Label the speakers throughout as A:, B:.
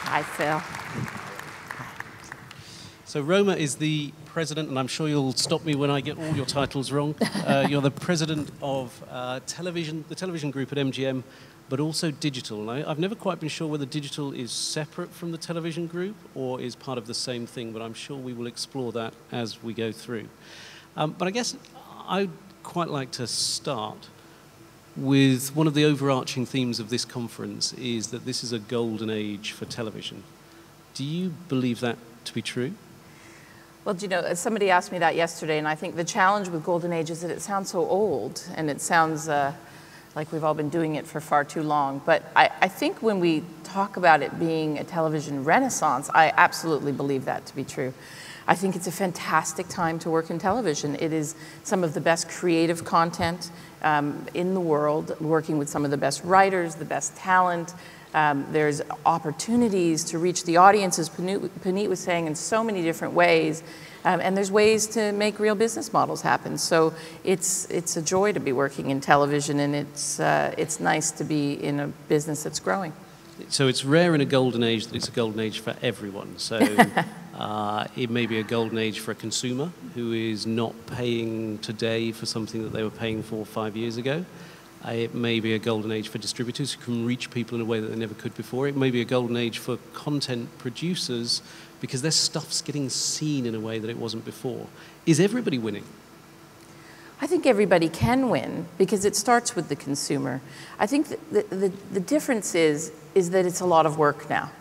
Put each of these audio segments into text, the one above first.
A: Hi, Phil.
B: So Roma is the president, and I'm sure you'll stop me when I get all your titles wrong. You're the president of the television group at MGM, but also digital. And I've never quite been sure whether digital is separate from the television group or is part of the same thing, but I'm sure we will explore that as we go through. But I guess I'd quite like to start with one of the overarching themes of this conference is that this is a golden age for television. Do you believe that to be true?
A: Well, you know, somebody asked me that yesterday, and I think the challenge with Golden Age is that it sounds so old, and it sounds like we've all been doing it for far too long. But I think when we talk about it being a television renaissance, I absolutely believe that to be true. I think it's a fantastic time to work in television. It is some of the best creative content in the world, working with some of the best writers, the best talent. There's opportunities to reach the audience, as Puneet was saying, in so many different ways. And there's ways to make real business models happen. So it's a joy to be working in television, and it's nice to be in a business that's growing.
B: So it's rare in a golden age that it's a golden age for everyone. So it may be a golden age for a consumer who is not paying today for something that they were paying for 5 years ago. It may be a golden age for distributors who can reach people in a way that they never could before. It may be a golden age for content producers because their stuff's getting seen in a way that it wasn't before. Is everybody winning?
A: I think everybody can win because it starts with the consumer. I think the difference is that it's a lot of work now.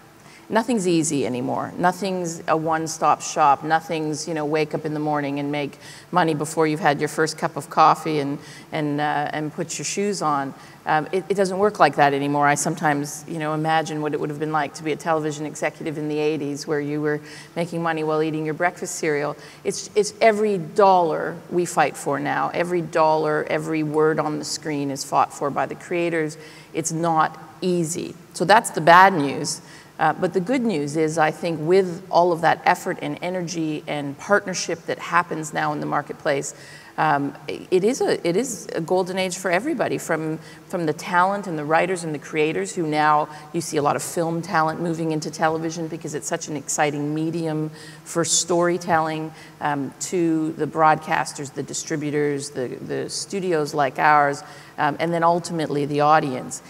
A: Nothing's easy anymore. Nothing's a one-stop shop. Nothing's, you know, wake up in the morning and make money before you've had your first cup of coffee and put your shoes on. It doesn't work like that anymore. I sometimes, you know, imagine what it would have been like to be a television executive in the 80s where you were making money while eating your breakfast cereal. It's every dollar we fight for now. Every dollar, every word on the screen is fought for by the creators. It's not easy. So that's the bad news. But the good news is, I think, with all of that effort and energy and partnership that happens now in the marketplace, it is a golden age for everybody, from the talent and the writers and the creators who now, you see a lot of film talent moving into television because it's such an exciting medium for storytelling, to the broadcasters, the distributors, the studios like ours, and then ultimately the audience.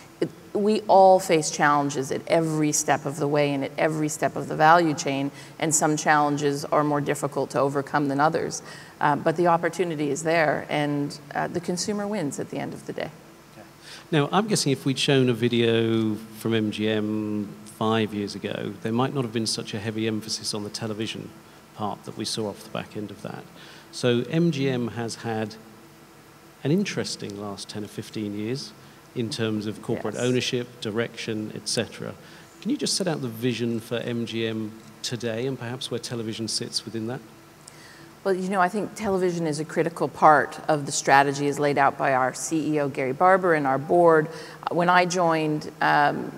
A: We all face challenges at every step of the way and at every step of the value chain, and some challenges are more difficult to overcome than others. But the opportunity is there, and the consumer wins at the end of the day.
B: Okay. Now, I'm guessing if we'd shown a video from MGM 5 years ago, there might not have been such a heavy emphasis on the television part that we saw off the back end of that. So MGM has had an interesting last 10 or 15 years in terms of corporate ownership, direction, etc. Can you just set out the vision for MGM today and perhaps where television sits within that?
A: Well, you know, I think television is a critical part of the strategy as laid out by our CEO, Gary Barber, and our board. When I joined, you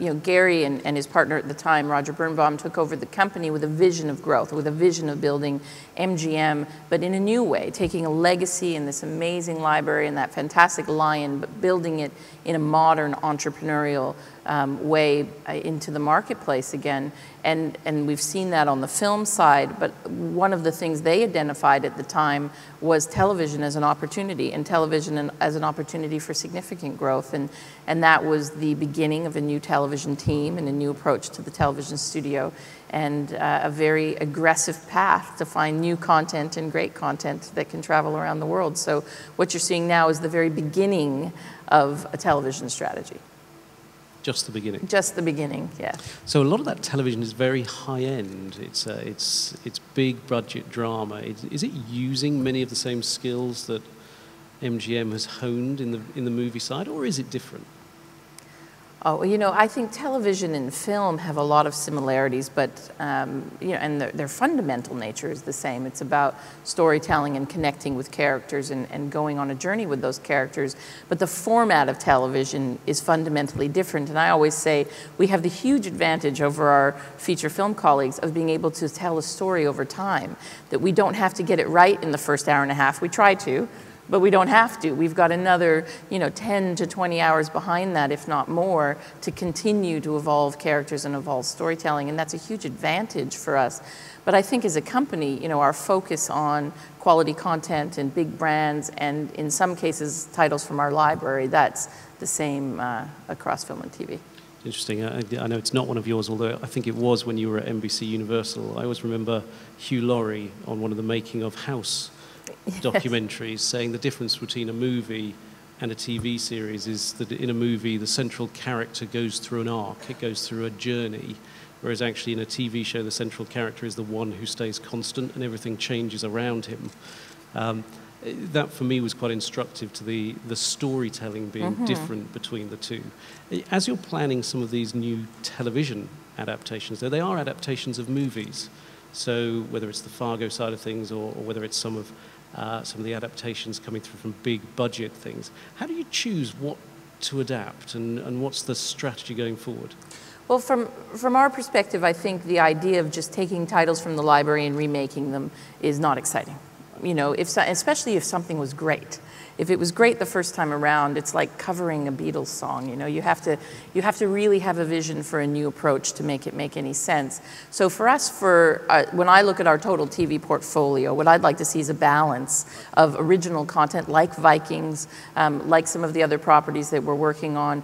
A: know, Gary and his partner at the time, Roger Birnbaum, took over the company with a vision of growth, with a vision of building MGM, but in a new way, taking a legacy in this amazing library and that fantastic lion, but building it in a modern entrepreneurial way into the marketplace again. And we've seen that on the film side, but one of the things they identified at the time was television as an opportunity, and television as an opportunity for significant growth. And that was the beginning of a new television team and a new approach to the television studio, and a very aggressive path to find new content and great content that can travel around the world. So what you're seeing now is the very beginning of a television strategy.
B: Just the beginning.
A: Just the beginning, yeah.
B: So a lot of that television is very high end. It's big budget drama. Is it using many of the same skills that MGM has honed in the movie side, or is it different?
A: Oh, you know, I think television and film have a lot of similarities, but, you know, and their fundamental nature is the same. It's about storytelling and connecting with characters and going on a journey with those characters. But the format of television is fundamentally different. And I always say we have the huge advantage over our feature film colleagues of being able to tell a story over time, that we don't have to get it right in the first hour and a half. We try to, But we don't have to. We've got another, 10 to 20 hours behind that, if not more, to continue to evolve characters and evolve storytelling, and that's a huge advantage for us. But I think as a company, our focus on quality content and big brands, and in some cases, titles from our library, that's the same across film and TV.
B: Interesting. I know it's not one of yours, although I think it was when you were at NBC Universal. I always remember Hugh Laurie on one of the Making of House documentaries saying the difference between a movie and a TV series is that in a movie the central character goes through an arc, it goes through a journey, whereas actually in a TV show the central character is the one who stays constant and everything changes around him. That for me was quite instructive to the storytelling being different between the two. As you're planning some of these new television adaptations, though they are adaptations of movies, so whether it's the Fargo side of things or whether it's some of the adaptations coming through from big budget things, how do you choose what to adapt and what's the strategy going forward?
A: Well, from our perspective, I think the idea of just taking titles from the library and remaking them is not exciting. Especially if something was great. If it was great the first time around, it's like covering a Beatles song. You have to really have a vision for a new approach to make it make any sense. So for us, when I look at our total TV portfolio, what I'd like to see is a balance of original content like Vikings, like some of the other properties that we're working on,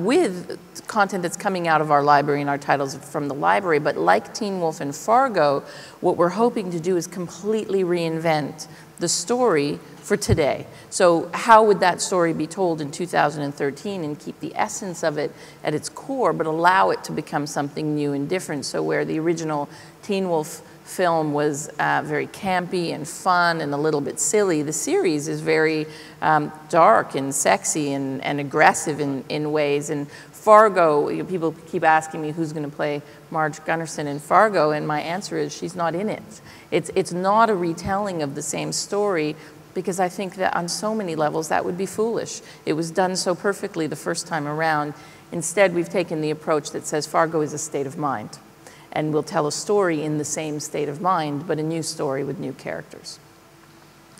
A: with content that's coming out of our library and our titles from the library. But like Teen Wolf and Fargo, what we're hoping to do is completely reinvent the story for today. So how would that story be told in 2013 and keep the essence of it at its core, but allow it to become something new and different? So where the original Teen Wolf film was very campy and fun and a little bit silly, the series is very dark and sexy and aggressive in ways. And Fargo, people keep asking me who's going to play Marge Gunnarsson in Fargo, and my answer is she's not in it. It's not a retelling of the same story, because I think that on so many levels that would be foolish. It was done so perfectly the first time around. Instead, we've taken the approach that says Fargo is a state of mind, and we'll tell a story in the same state of mind, but a new story with new characters.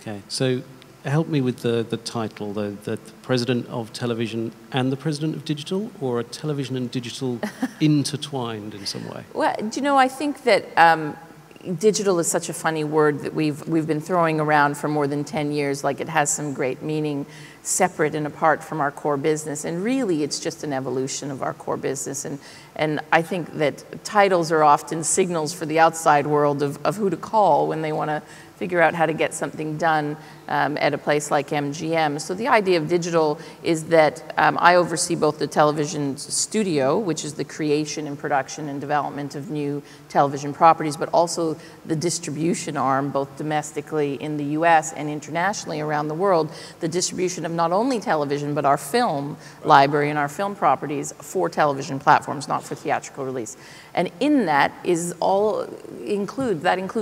B: Okay, so help me with the title, the President of Television and the President of Digital, or are television and digital intertwined in some way?
A: Well, I think that digital is such a funny word that we've been throwing around for more than 10 years, like it has some great meaning separate and apart from our core business. And really, it's just an evolution of our core business. And I think that titles are often signals for the outside world of who to call when they want to figure out how to get something done at a place like MGM. So the idea of digital is that I oversee both the television studio, which is the creation and production and development of new television properties, but also the distribution arm, both domestically in the US and internationally around the world, the distribution of not only television, but our film library and our film properties for television platforms, not for theatrical release. And in that includes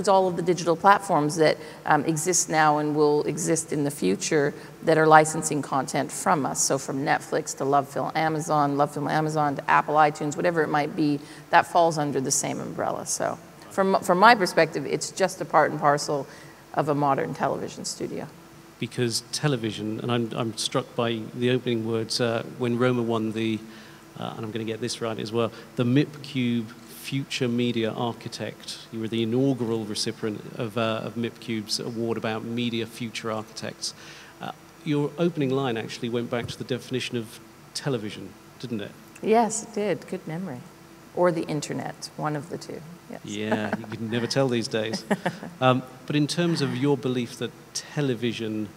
A: all of the digital platforms that exist now and will exist in the future that are licensing content from us. So from Netflix to LoveFilm Amazon to Apple iTunes, whatever it might be, that falls under the same umbrella. So from my perspective, it's just a part and parcel of a modern television studio.
B: Because television, and I'm struck by the opening words when Roma won the, and I'm going to get this right as well, the MIPCOM Future Media Architect. You were the inaugural recipient of MIPCOM's award about media future architects. Your opening line actually went back to the definition of television, didn't it?
A: Yes, it did. Good memory. Or the internet, one of the two. Yes.
B: Yeah, you can never tell these days. But in terms of your belief that television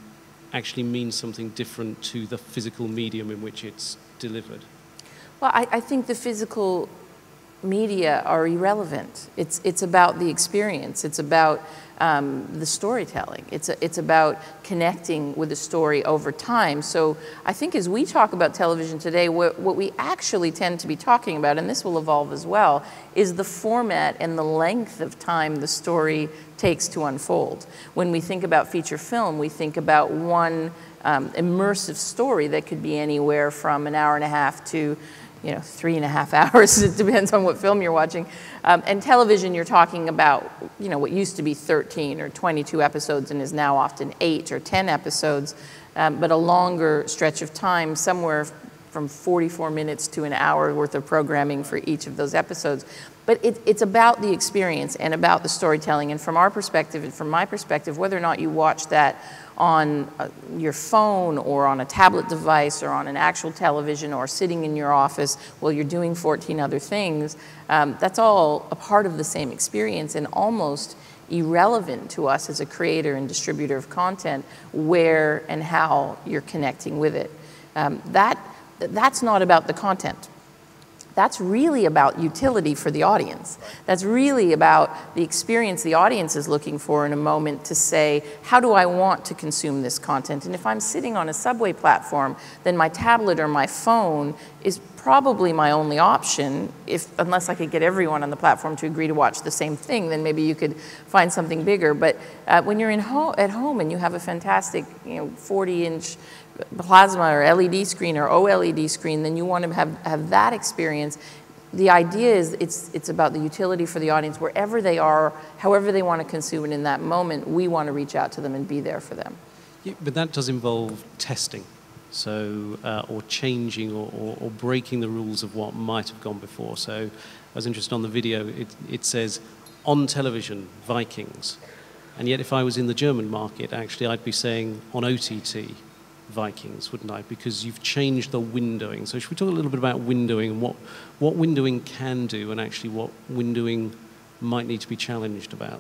B: actually means something different to the physical medium in which it's delivered?
A: Well, I think the physical media are irrelevant. It's about the experience. It's about the storytelling. It's about connecting with a story over time. So I think as we talk about television today, what we actually tend to be talking about, and this will evolve as well, is the format and the length of time the story takes to unfold. When we think about feature film, we think about one immersive story that could be anywhere from an hour and a half to 3.5 hours. It depends on what film you're watching. And television, you're talking about, what used to be 13 or 22 episodes and is now often 8 or 10 episodes, but a longer stretch of time, somewhere from 44 minutes to an hour worth of programming for each of those episodes. But it's about the experience and about the storytelling. And from our perspective, and from my perspective, whether or not you watch that on your phone or on a tablet device or on an actual television or sitting in your office while you're doing 14 other things, that's all a part of the same experience and almost irrelevant to us as a creator and distributor of content where and how you're connecting with it. That's not about the content. That's really about utility for the audience. That's really about the experience the audience is looking for in a moment to say, how do I want to consume this content? And if I'm sitting on a subway platform, then my tablet or my phone is probably my only option, unless I could get everyone on the platform to agree to watch the same thing, then maybe you could find something bigger. But when you're at home and you have a fantastic 40-inch plasma or LED screen or OLED screen, then you want to have that experience. The idea is it's about the utility for the audience wherever they are, however they want to consume it in that moment. We want to reach out to them and be there for them.
B: Yeah, but that does involve testing, so or changing or breaking the rules of what might have gone before. So I was interested on the video. It says on television Vikings, and yet if I was in the German market, actually I'd be saying on OTT Vikings, wouldn't I? Because you've changed the windowing. So should we talk a little bit about windowing and what windowing can do and actually what windowing might need to be challenged about?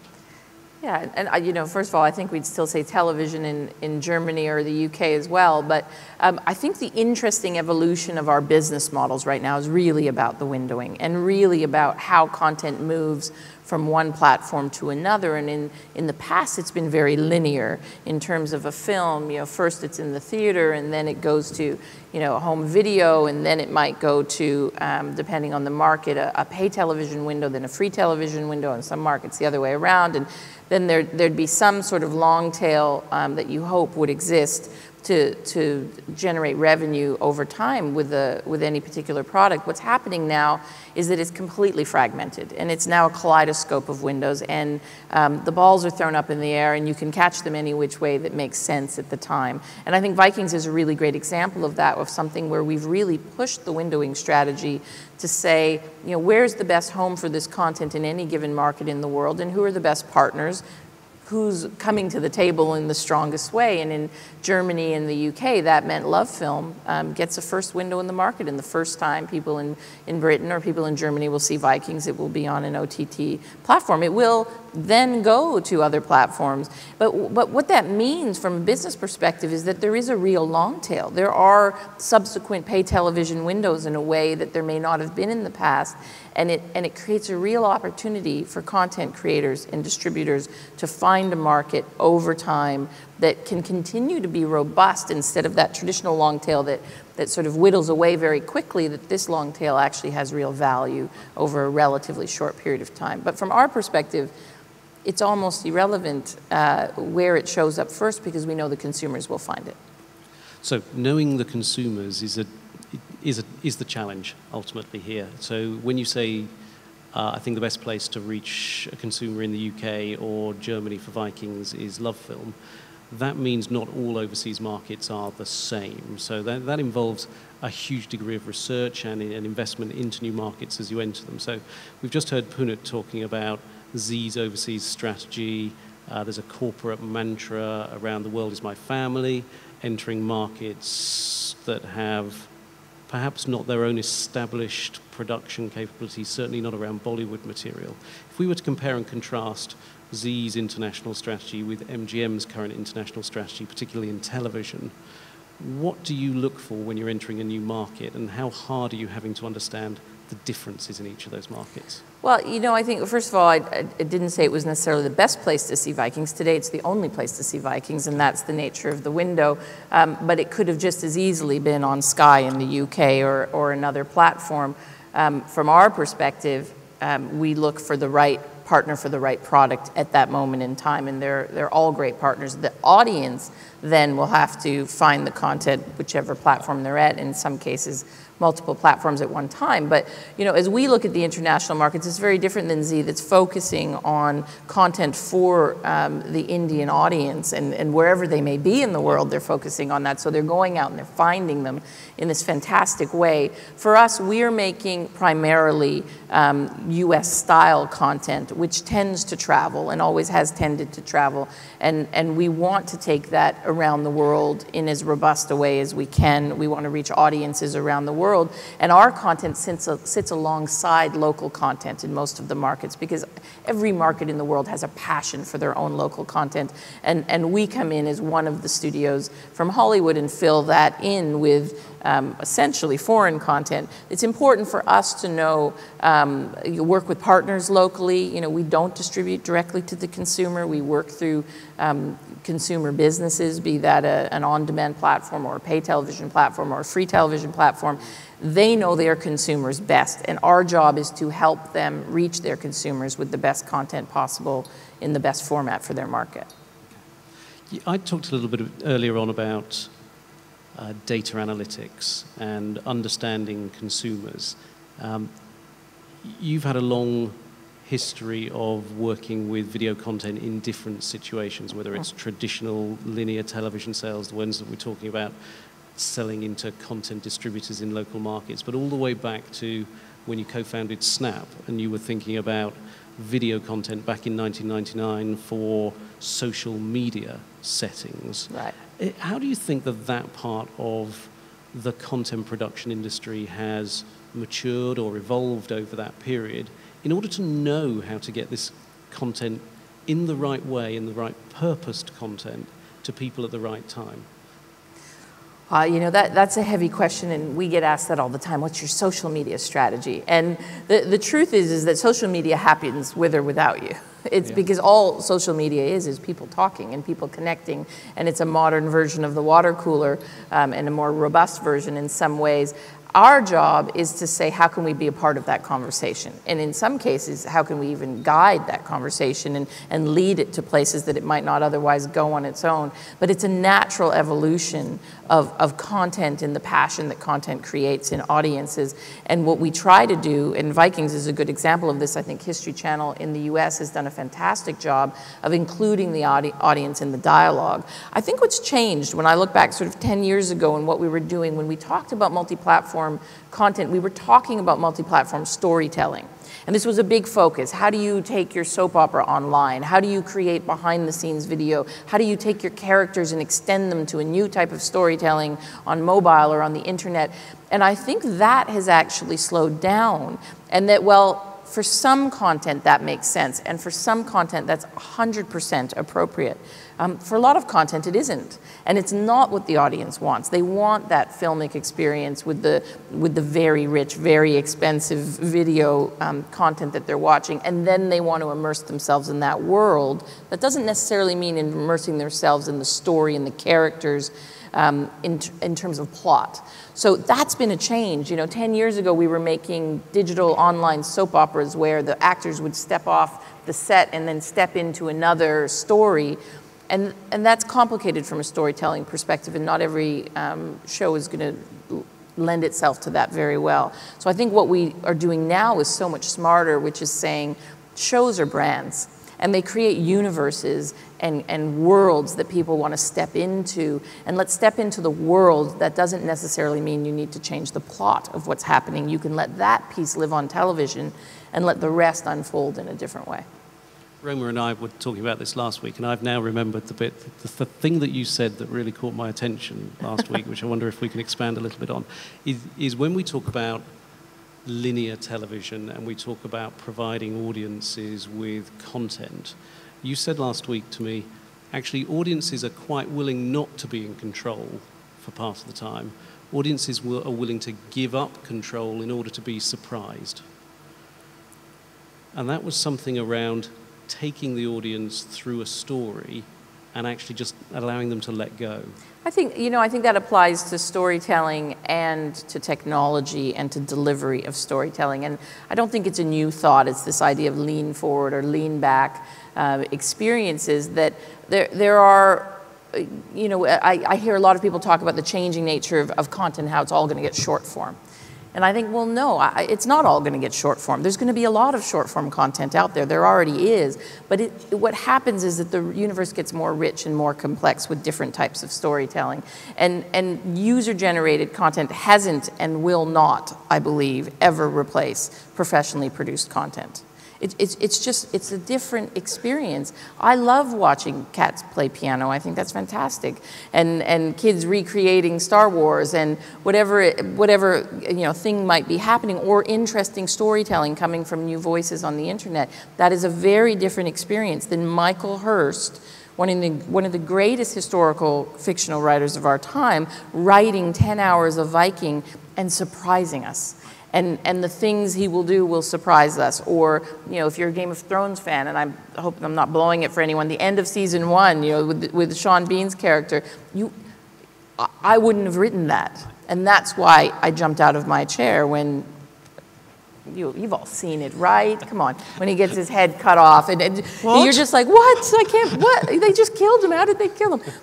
A: Yeah, and first of all, I think we'd still say television in Germany or the UK as well, but I think the interesting evolution of our business models right now is really about the windowing and really about how content moves from one platform to another. And in the past, it's been very linear in terms of a film. First it's in the theater, and then it goes to home video, and then it might go to, depending on the market, a pay television window, then a free television window, in some markets the other way around. And then there'd be some sort of long tail that you hope would exist to generate revenue over time with any particular product. What's happening now is that it's completely fragmented, and it's now a kaleidoscope of windows, and the balls are thrown up in the air, and you can catch them any which way that makes sense at the time. And I think Vikings is a really great example of that, of something where we've really pushed the windowing strategy to say, where's the best home for this content in any given market in the world, and who are the best partners, who's coming to the table in the strongest way. And in Germany and the UK, that meant Love Film gets a first window in the market, and the first time people in Britain or people in Germany will see Vikings, it will be on an OTT platform. It will then go to other platforms. But what that means from a business perspective is that there is a real long tail. There are subsequent pay television windows in a way that there may not have been in the past. And it creates a real opportunity for content creators and distributors to find a market over time that can continue to be robust instead of that traditional long tail that sort of whittles away very quickly, that this long tail actually has real value over a relatively short period of time. But from our perspective, it's almost irrelevant where it shows up first, because we know the consumers will find it.
B: So knowing the consumers is the challenge ultimately here. So when you say, I think the best place to reach a consumer in the UK or Germany for Vikings is Love Film, that means not all overseas markets are the same. So that involves a huge degree of research and investment into new markets as you enter them. So we've just heard Punit talking about Z's overseas strategy. There's a corporate mantra around the world is my family, entering markets that have perhaps not their own established production capabilities, certainly not around Bollywood material. If we were to compare and contrast Z's international strategy with MGM's current international strategy, particularly in television, what do you look for when you're entering a new market, and how hard are you having to understand the differences in each of those markets?
A: Well, I think, first of all, I didn't say it was necessarily the best place to see Vikings. Today, it's the only place to see Vikings, and that's the nature of the window. But it could have just as easily been on Sky in the UK or another platform. From our perspective, we look for the right partner for the right product at that moment in time, and they're all great partners. The audience then will have to find the content whichever platform they're at, in some cases multiple platforms at one time. But as we look at the international markets, it's very different than Z, that's focusing on content for the Indian audience, and wherever they may be in the world, they're focusing on that. So they're going out and they're finding them in this fantastic way. For us, we're making primarily US style content, which tends to travel and always has tended to travel. And we want to take that around the world in as robust a way as we can. We want to reach audiences around the world. And our content sits alongside local content in most of the markets, because every market in the world has a passion for their own local content. And we come in as one of the studios from Hollywood and fill that in with essentially foreign content. It's important for us to know, you work with partners locally. We don't distribute directly to the consumer. We work through consumer businesses, be that an on-demand platform or a pay television platform or a free television platform. They know their consumers best, and our job is to help them reach their consumers with the best content possible in the best format for their market.
B: I talked a little bit earlier on about data analytics and understanding consumers. You've had a long history of working with video content in different situations, whether it's traditional linear television sales, the ones that we're talking about, selling into content distributors in local markets, but all the way back to when you co-founded Snap and you were thinking about video content back in 1999 for social media settings.
A: Right.
B: How do you think that part of the content production industry has matured or evolved over that period in order to know how to get this content in the right way, in the right purposed content to people at the right time?
A: That's a heavy question, and we get asked that all the time. What's your social media strategy? And the truth is that social media happens with or without you. It's because all social media is people talking and people connecting, and it's a modern version of the water cooler, and a more robust version in some ways. Our job is to say, how can we be a part of that conversation? And in some cases, how can we even guide that conversation and lead it to places that it might not otherwise go on its own? But it's a natural evolution of content and the passion that content creates in audiences. And what we try to do, and Vikings is a good example of this. I think History Channel in the US has done a fantastic job of including the audience in the dialogue. I think what's changed when I look back sort of 10 years ago and what we were doing when we talked about multi-platform content, we were talking about multi-platform storytelling. And this was a big focus. How do you take your soap opera online? How do you create behind-the-scenes video? How do you take your characters and extend them to a new type of storytelling on mobile or on the internet? And I think that has actually slowed down, and that, well, for some content that makes sense, and for some content that's 100% appropriate. For a lot of content it isn't, and it's not what the audience wants. They want that filmic experience with the very rich, very expensive video content that they're watching, and then they want to immerse themselves in that world. That doesn't necessarily mean immersing themselves in the story and the characters in terms of plot. So that's been a change. 10 years ago we were making digital online soap operas where the actors would step off the set and then step into another story. And that's complicated from a storytelling perspective, and not every show is going to lend itself to that very well. So I think what we are doing now is so much smarter, which is saying shows are brands, and they create universes and worlds that people want to step into. And let's step into the world. That doesn't necessarily mean you need to change the plot of what's happening. You can let that piece live on television and let the rest unfold in a different way.
B: Roma and I were talking about this last week, and I've now remembered the thing that you said that really caught my attention last week, which I wonder if we can expand a little bit on, is when we talk about linear television and we talk about providing audiences with content. You said last week to me, actually audiences are quite willing not to be in control for part of the time. Audiences are willing to give up control in order to be surprised. And that was something around taking the audience through a story and actually just allowing them to let go.
A: I think that applies to storytelling and to technology and to delivery of storytelling. And I don't think it's a new thought. It's this idea of lean forward or lean back experiences that there are you know, I hear a lot of people talk about the changing nature of content, how it's all going to get short form. And I think, well, no, it's not all going to get short form. There's going to be a lot of short form content out there. There already is. But what happens is that the universe gets more rich and more complex with different types of storytelling. And user-generated content hasn't and will not, I believe, ever replace professionally produced content. It's a different experience. I love watching cats play piano. I think that's fantastic. And kids recreating Star Wars and whatever you know thing might be happening, or interesting storytelling coming from new voices on the internet. That is a very different experience than Michael Hirst, one of the greatest historical fictional writers of our time, writing 10 hours of Viking and surprising us. And the things he will do will surprise us. Or, you know, if you're a Game of Thrones fan, and I hope I'm not blowing it for anyone, the end of season 1, you know, with Sean Bean's character, I wouldn't have written that. And that's why I jumped out of my chair when, you've all seen it, right? Come on. When he gets his head cut off, and you're just like, what? I can't, what? They just killed him. How did they kill him?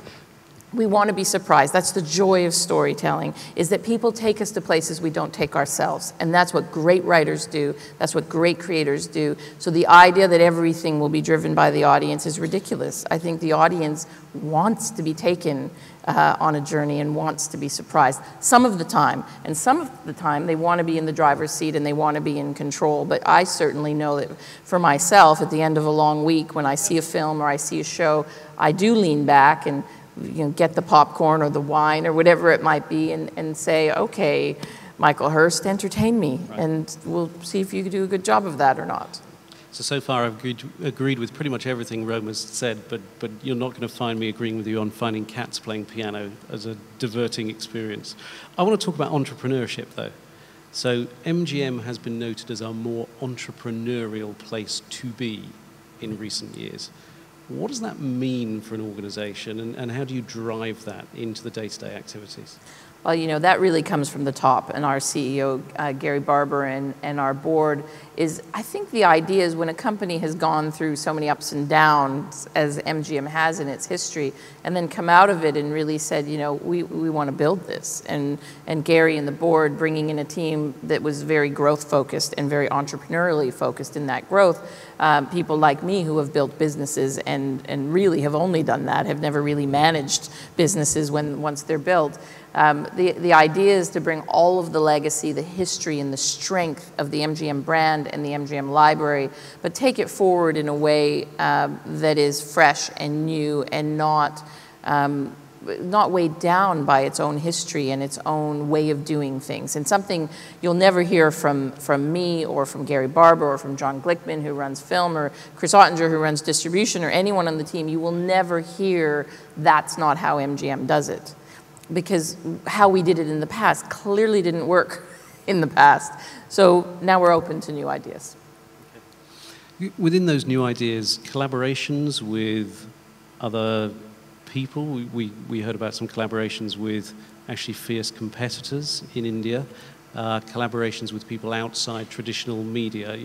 A: We want to be surprised. That's the joy of storytelling, is that people take us to places we don't take ourselves. And that's what great writers do. That's what great creators do. So the idea that everything will be driven by the audience is ridiculous. I think the audience wants to be taken on a journey and wants to be surprised some of the time. And some of the time they want to be in the driver's seat and they want to be in control. But I certainly know that for myself, at the end of a long week, when I see a film or I see a show, I do lean back and get the popcorn or the wine or whatever it might be and say, okay, Michael Hirst, entertain me. Right. And we'll see if you can do a good job of that or not.
B: So far I've agreed with pretty much everything Roma's said, but you're not going to find me agreeing with you on finding cats playing piano as a diverting experience. I want to talk about entrepreneurship, though. So MGM has been noted as a more entrepreneurial place to be in recent years. What does that mean for an organization, and how do you drive that into the day-to-day activities?
A: Well, you know, that really comes from the top, and our CEO, Gary Barber, and our board is, I think the idea is when a company has gone through so many ups and downs, as MGM has in its history, and then come out of it and really said, you know, we want to build this. And Gary and the board bringing in a team that was very growth-focused and very entrepreneurially focused in that growth. People like me who have built businesses and really have only done that, have never really managed businesses once they're built. The idea is to bring all of the legacy, the history, and the strength of the MGM brand and the MGM library, but take it forward in a way that is fresh and new and not weighed down by its own history and its own way of doing things. And something you'll never hear from me or from Gary Barber or from John Glickman, who runs film, or Chris Ottinger, who runs distribution, or anyone on the team, you will never hear that's not how MGM does it. Because how we did it in the past clearly didn't work in the past. So now we're open to new ideas.
B: Okay. Within those new ideas, collaborations with other people. We heard about some collaborations with actually fierce competitors in India, collaborations with people outside traditional media.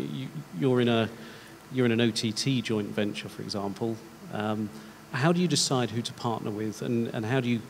B: You're in an OTT joint venture, for example. How do you decide who to partner with, and how do you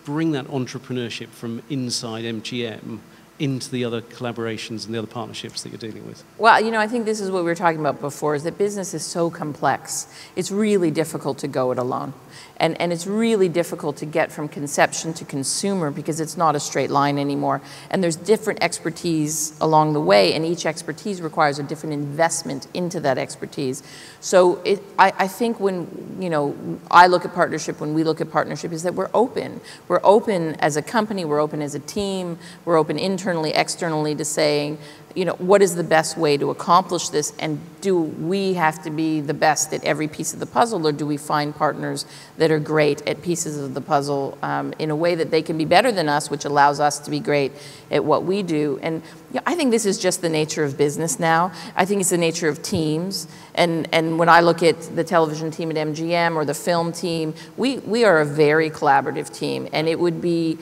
B: bring that entrepreneurship from inside MGM into the other collaborations and the other partnerships that you're dealing with?
A: Well, you know, I think this is what we were talking about before, is that business is so complex. It's really difficult to go it alone. And it's really difficult to get from conception to consumer because it's not a straight line anymore. And there's different expertise along the way, and each expertise requires a different investment into that expertise. So I think when, you know, I look at partnership, when we look at partnership, is that we're open. We're open as a company, we're open as a team, we're open internally, externally to saying, you know, what is the best way to accomplish this, and do we have to be the best at every piece of the puzzle, or do we find partners that are great at pieces of the puzzle in a way that they can be better than us, which allows us to be great at what we do? And you know, I think this is just the nature of business now. I think it's the nature of teams, and when I look at the television team at MGM or the film team, we are a very collaborative team, and it would be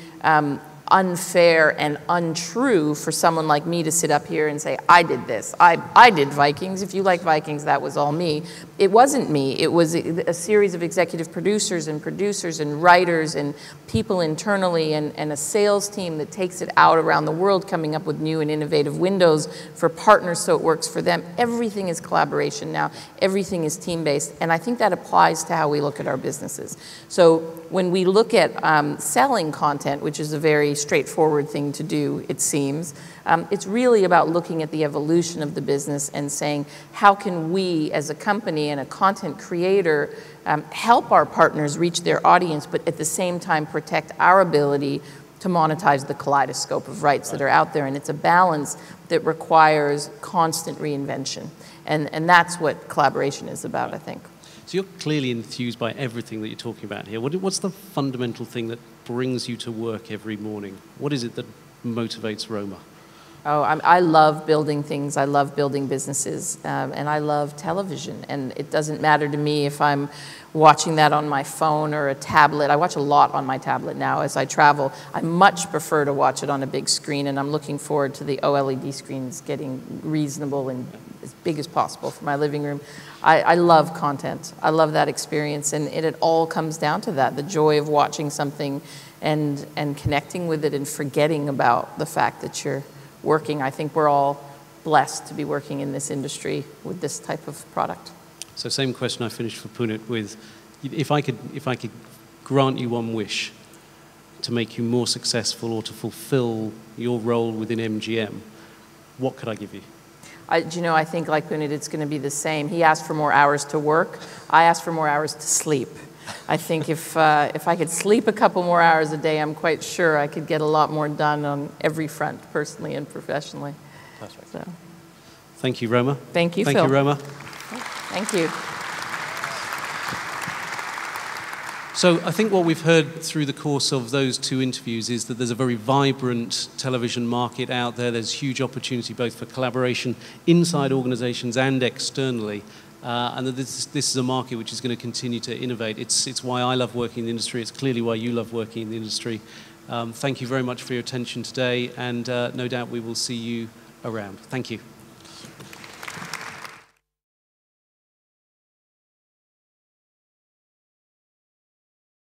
A: unfair and untrue for someone like me to sit up here and say, I did this, I did Vikings. If you like Vikings, that was all me. It wasn't me. It was a series of executive producers and writers and people internally and a sales team that takes it out around the world, coming up with new and innovative windows for partners so it works for them. Everything is collaboration now. Everything is team-based, and I think that applies to how we look at our businesses. So when we look at selling content, which is a very straightforward thing to do, it seems, it's really about looking at the evolution of the business and saying, how can we as a company and a content creator help our partners reach their audience, but at the same time protect our ability to monetize the kaleidoscope of rights that are out there. And it's a balance that requires constant reinvention. And that's what collaboration is about, I think.
B: So you're clearly enthused by everything that you're talking about here. What's the fundamental thing that brings you to work every morning? What is it that motivates Roma?
A: Oh, I love building things. I love building businesses, and I love television. And it doesn't matter to me if I'm watching that on my phone or a tablet. I watch a lot on my tablet now as I travel. I much prefer to watch it on a big screen, and I'm looking forward to the OLED screens getting reasonable and as big as possible for my living room. I love content. I love that experience, and it all comes down to that, the joy of watching something and connecting with it and forgetting about the fact that you're working. I think we're all blessed to be working in this industry with this type of product.
B: So same question I finished for Punit with, if I could grant you one wish to make you more successful or to fulfill your role within MGM, what could I give you?
A: I think like Punit, it's going to be the same. He asked for more hours to work. I asked for more hours to sleep. I think if I could sleep a couple more hours a day, I'm quite sure I could get a lot more done on every front, personally and professionally.
B: Perfect.
A: So.
B: Thank you, Roma.
A: Thank you, Phil.
B: Thank you, Roma.
A: Thank you.
B: So I think what we've heard through the course of those two interviews is that there's a very vibrant television market out there. There's huge opportunity both for collaboration inside organizations and externally. And that this is a market which is going to continue to innovate. It's why I love working in the industry. It's clearly why you love working in the industry. Thank you very much for your attention today, and no doubt we will see you around. Thank you.